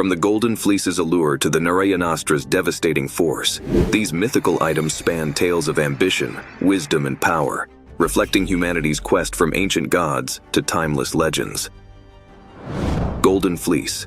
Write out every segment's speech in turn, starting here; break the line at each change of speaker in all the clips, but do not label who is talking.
From the golden fleece's allure to the Narayanastra's devastating force, these mythical items span tales of ambition, wisdom, and power, reflecting humanity's quest from ancient gods to timeless legends. Golden Fleece.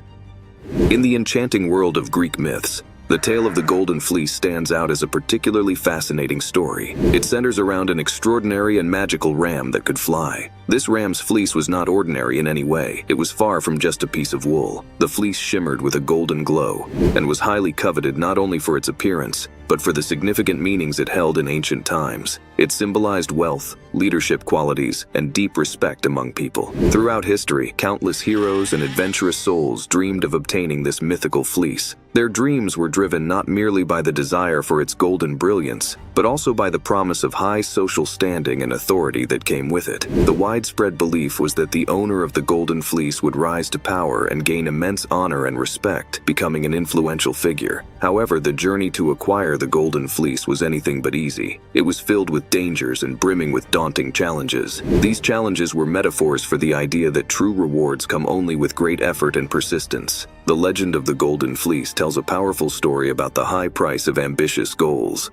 In the enchanting world of Greek myths, the tale of the Golden Fleece stands out as a particularly fascinating story. It centers around an extraordinary and magical ram that could fly. This ram's fleece was not ordinary in any way. It was far from just a piece of wool. The fleece shimmered with a golden glow and was highly coveted not only for its appearance, but for the significant meanings it held in ancient times. It symbolized wealth, leadership qualities, and deep respect among people. Throughout history, countless heroes and adventurous souls dreamed of obtaining this mythical fleece. Their dreams were driven not merely by the desire for its golden brilliance, but also by the promise of high social standing and authority that came with it. The widespread belief was that the owner of the Golden Fleece would rise to power and gain immense honor and respect, becoming an influential figure. However, the journey to acquire the Golden Fleece was anything but easy. It was filled with dangers and brimming with daunting challenges. These challenges were metaphors for the idea that true rewards come only with great effort and persistence. The legend of the Golden Fleece tells a powerful story about the high price of ambitious goals.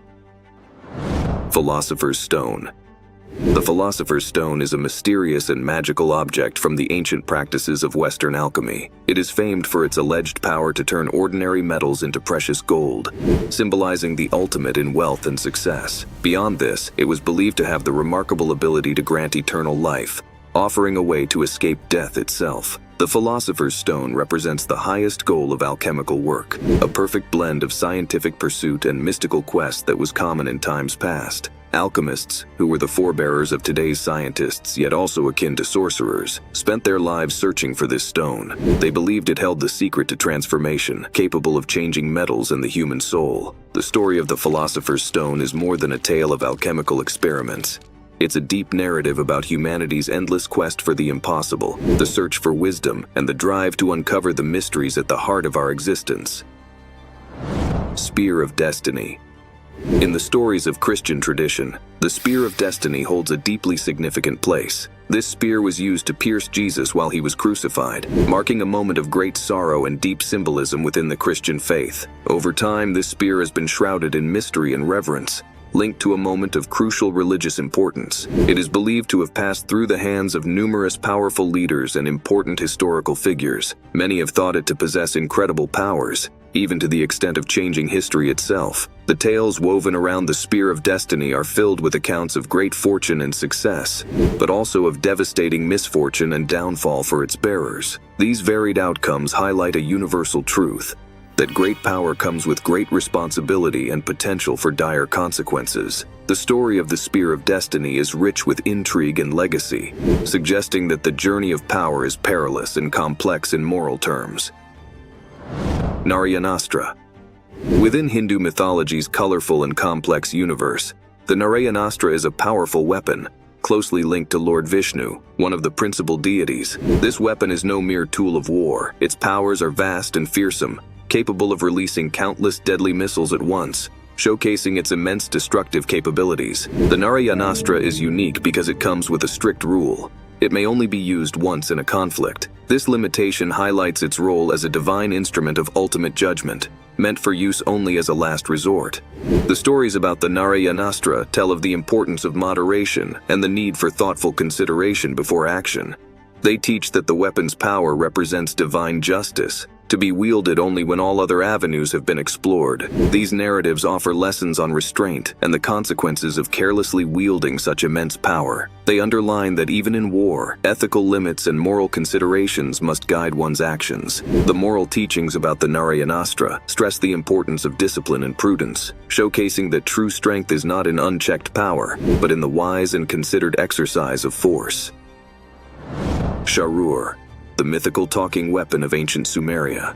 Philosopher's Stone. The Philosopher's Stone is a mysterious and magical object from the ancient practices of Western alchemy. It is famed for its alleged power to turn ordinary metals into precious gold, symbolizing the ultimate in wealth and success. Beyond this, it was believed to have the remarkable ability to grant eternal life, offering a way to escape death itself. The Philosopher's Stone represents the highest goal of alchemical work, a perfect blend of scientific pursuit and mystical quest that was common in times past. Alchemists, who were the forebearers of today's scientists yet also akin to sorcerers, spent their lives searching for this stone. They believed it held the secret to transformation, capable of changing metals and the human soul. The story of the Philosopher's Stone is more than a tale of alchemical experiments. It's a deep narrative about humanity's endless quest for the impossible, the search for wisdom, and the drive to uncover the mysteries at the heart of our existence. Spear of Destiny. In the stories of Christian tradition, the Spear of Destiny holds a deeply significant place. This spear was used to pierce Jesus while he was crucified, marking a moment of great sorrow and deep symbolism within the Christian faith. Over time, this spear has been shrouded in mystery and reverence, linked to a moment of crucial religious importance. It is believed to have passed through the hands of numerous powerful leaders and important historical figures. Many have thought it to possess incredible powers, even to the extent of changing history itself. The tales woven around the Spear of Destiny are filled with accounts of great fortune and success, but also of devastating misfortune and downfall for its bearers. These varied outcomes highlight a universal truth: that great power comes with great responsibility and potential for dire consequences. The story of the Spear of Destiny is rich with intrigue and legacy, suggesting that the journey of power is perilous and complex in moral terms. Narayanastra. Within Hindu mythology's colorful and complex universe, the Narayanastra is a powerful weapon, closely linked to Lord Vishnu, one of the principal deities. This weapon is no mere tool of war. Its powers are vast and fearsome, capable of releasing countless deadly missiles at once, showcasing its immense destructive capabilities. The Narayanastra is unique because it comes with a strict rule: it may only be used once in a conflict. This limitation highlights its role as a divine instrument of ultimate judgment, meant for use only as a last resort. The stories about the Narayanastra tell of the importance of moderation and the need for thoughtful consideration before action. They teach that the weapon's power represents divine justice, to be wielded only when all other avenues have been explored. These narratives offer lessons on restraint and the consequences of carelessly wielding such immense power. They underline that even in war, ethical limits and moral considerations must guide one's actions. The moral teachings about the Narayanastra stress the importance of discipline and prudence, showcasing that true strength is not in unchecked power, but in the wise and considered exercise of force. Sharur, the mythical talking weapon of ancient Sumeria.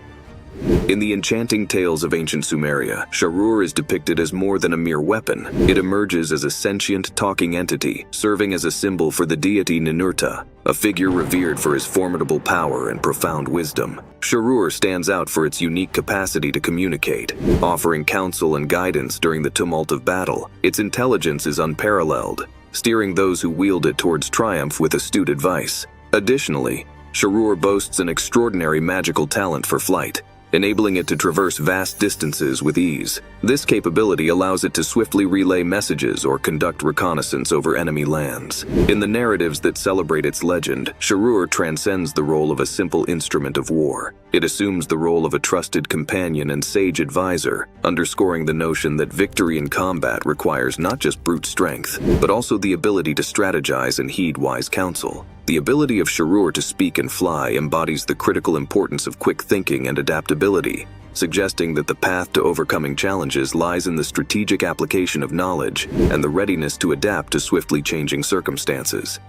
In the enchanting tales of ancient Sumeria, Sharur is depicted as more than a mere weapon. It emerges as a sentient, talking entity, serving as a symbol for the deity Ninurta, a figure revered for his formidable power and profound wisdom. Sharur stands out for its unique capacity to communicate, offering counsel and guidance during the tumult of battle. Its intelligence is unparalleled, steering those who wield it towards triumph with astute advice. Additionally, Sharur boasts an extraordinary magical talent for flight, enabling it to traverse vast distances with ease. This capability allows it to swiftly relay messages or conduct reconnaissance over enemy lands. In the narratives that celebrate its legend, Sharur transcends the role of a simple instrument of war. It assumes the role of a trusted companion and sage advisor, underscoring the notion that victory in combat requires not just brute strength, but also the ability to strategize and heed wise counsel. The ability of Sharur to speak and fly embodies the critical importance of quick thinking and adaptability, suggesting that the path to overcoming challenges lies in the strategic application of knowledge and the readiness to adapt to swiftly changing circumstances.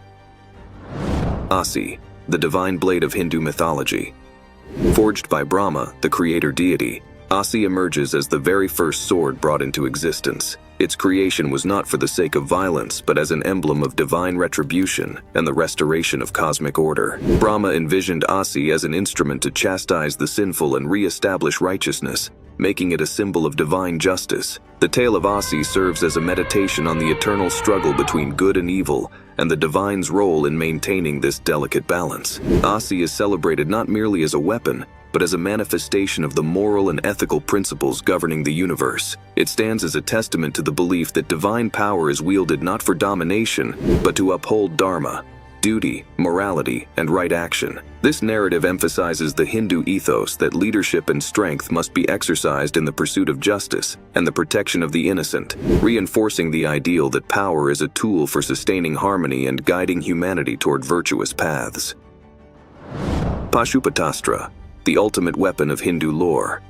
Asi, the divine blade of Hindu mythology. Forged by Brahma, the creator deity, Asi emerges as the very first sword brought into existence. Its creation was not for the sake of violence, but as an emblem of divine retribution and the restoration of cosmic order. Brahma envisioned Asi as an instrument to chastise the sinful and re-establish righteousness, making it a symbol of divine justice. The tale of Asi serves as a meditation on the eternal struggle between good and evil, and the divine's role in maintaining this delicate balance. Asi is celebrated not merely as a weapon, but as a manifestation of the moral and ethical principles governing the universe. It stands as a testament to the belief that divine power is wielded not for domination, but to uphold dharma, duty, morality, and right action. This narrative emphasizes the Hindu ethos that leadership and strength must be exercised in the pursuit of justice and the protection of the innocent, reinforcing the ideal that power is a tool for sustaining harmony and guiding humanity toward virtuous paths. Pashupatastra, the ultimate weapon of Hindu lore.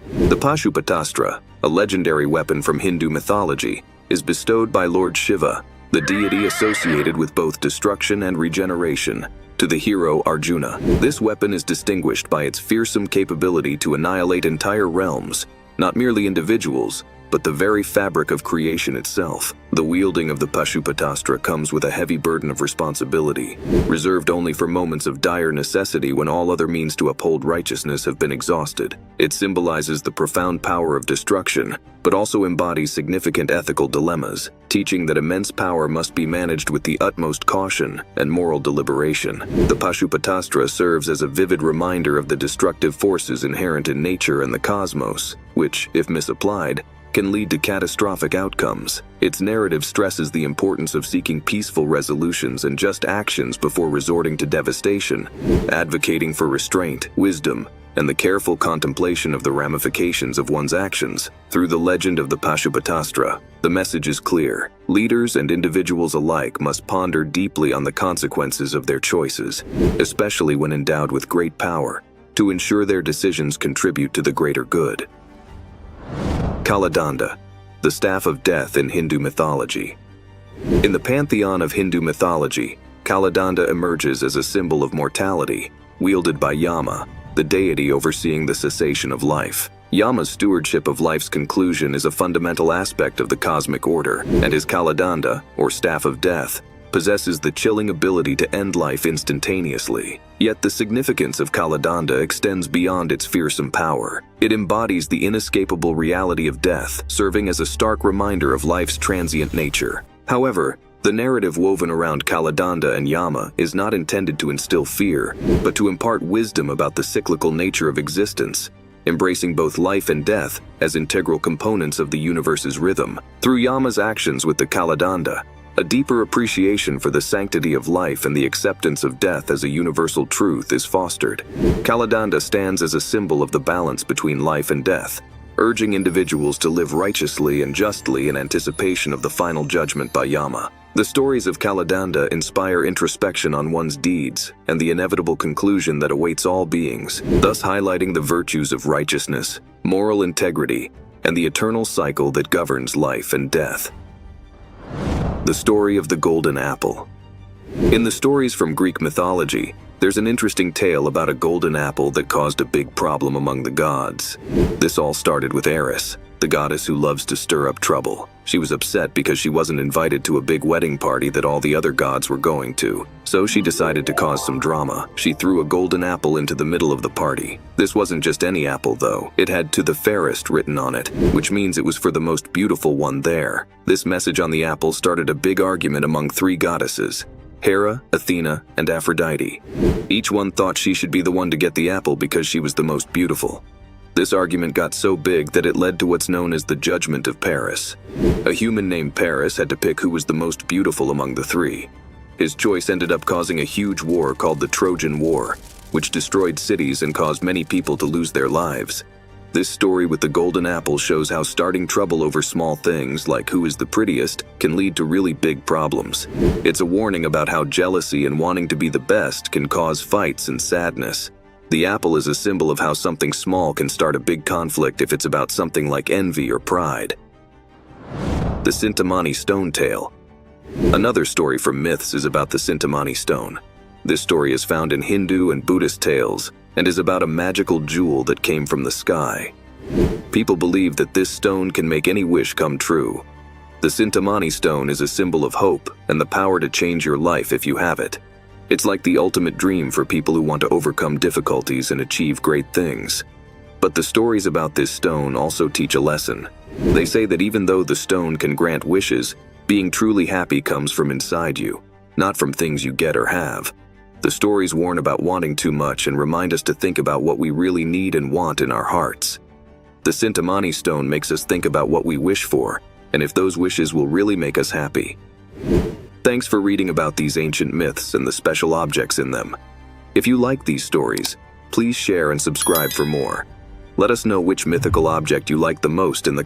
The Pashupatastra, a legendary weapon from Hindu mythology, is bestowed by Lord Shiva, the deity associated with both destruction and regeneration, to the hero Arjuna. This weapon is distinguished by its fearsome capability to annihilate entire realms, not merely individuals, but the very fabric of creation itself. The wielding of the Pashupatastra comes with a heavy burden of responsibility, reserved only for moments of dire necessity when all other means to uphold righteousness have been exhausted. It symbolizes the profound power of destruction, but also embodies significant ethical dilemmas, teaching that immense power must be managed with the utmost caution and moral deliberation. The Pashupatastra serves as a vivid reminder of the destructive forces inherent in nature and the cosmos, which, if misapplied, can lead to catastrophic outcomes. Its narrative stresses the importance of seeking peaceful resolutions and just actions before resorting to devastation, advocating for restraint, wisdom, and the careful contemplation of the ramifications of one's actions. Through the legend of the Pashupatastra, the message is clear. Leaders and individuals alike must ponder deeply on the consequences of their choices, especially when endowed with great power, to ensure their decisions contribute to the greater good. Kaladanda, the staff of death in Hindu mythology. In the pantheon of Hindu mythology, Kaladanda emerges as a symbol of mortality, wielded by Yama, the deity overseeing the cessation of life. Yama's stewardship of life's conclusion is a fundamental aspect of the cosmic order, and his Kaladanda, or staff of death, possesses the chilling ability to end life instantaneously. Yet the significance of Kaladanda extends beyond its fearsome power. It embodies the inescapable reality of death, serving as a stark reminder of life's transient nature. However, the narrative woven around Kaladanda and Yama is not intended to instill fear, but to impart wisdom about the cyclical nature of existence, embracing both life and death as integral components of the universe's rhythm. Through Yama's actions with the Kaladanda, a deeper appreciation for the sanctity of life and the acceptance of death as a universal truth is fostered. Kaladanda stands as a symbol of the balance between life and death, urging individuals to live righteously and justly in anticipation of the final judgment by Yama. The stories of Kaladanda inspire introspection on one's deeds and the inevitable conclusion that awaits all beings, thus highlighting the virtues of righteousness, moral integrity, and the eternal cycle that governs life and death. The story of the golden apple. In the stories from Greek mythology, there's an interesting tale about a golden apple that caused a big problem among the gods. This all started with Eris, the goddess who loves to stir up trouble. She was upset because she wasn't invited to a big wedding party that all the other gods were going to, so she decided to cause some drama. She threw a golden apple into the middle of the party. This wasn't just any apple though. It had "to the fairest" written on it, which means it was for the most beautiful one there. This message on the apple started a big argument among three goddesses: Hera, Athena, and Aphrodite. Each one thought she should be the one to get the apple because she was the most beautiful. This argument got so big that it led to what's known as the Judgment of Paris. A human named Paris had to pick who was the most beautiful among the three. His choice ended up causing a huge war called the Trojan War, which destroyed cities and caused many people to lose their lives. This story with the golden apple shows how starting trouble over small things, like who is the prettiest, can lead to really big problems. It's a warning about how jealousy and wanting to be the best can cause fights and sadness. The apple is a symbol of how something small can start a big conflict if it's about something like envy or pride. The Cintamani stone tale. Another story from myths is about the Cintamani stone. This story is found in Hindu and Buddhist tales and is about a magical jewel that came from the sky. People believe that this stone can make any wish come true. The Cintamani stone is a symbol of hope and the power to change your life if you have it. It's like the ultimate dream for people who want to overcome difficulties and achieve great things. But the stories about this stone also teach a lesson. They say that even though the stone can grant wishes, being truly happy comes from inside you, not from things you get or have. The stories warn about wanting too much and remind us to think about what we really need and want in our hearts. The Cintamani stone makes us think about what we wish for, and if those wishes will really make us happy. Thanks for reading about these ancient myths and the special objects in them. If you like these stories, please share and subscribe for more. Let us know which mythical object you like the most in the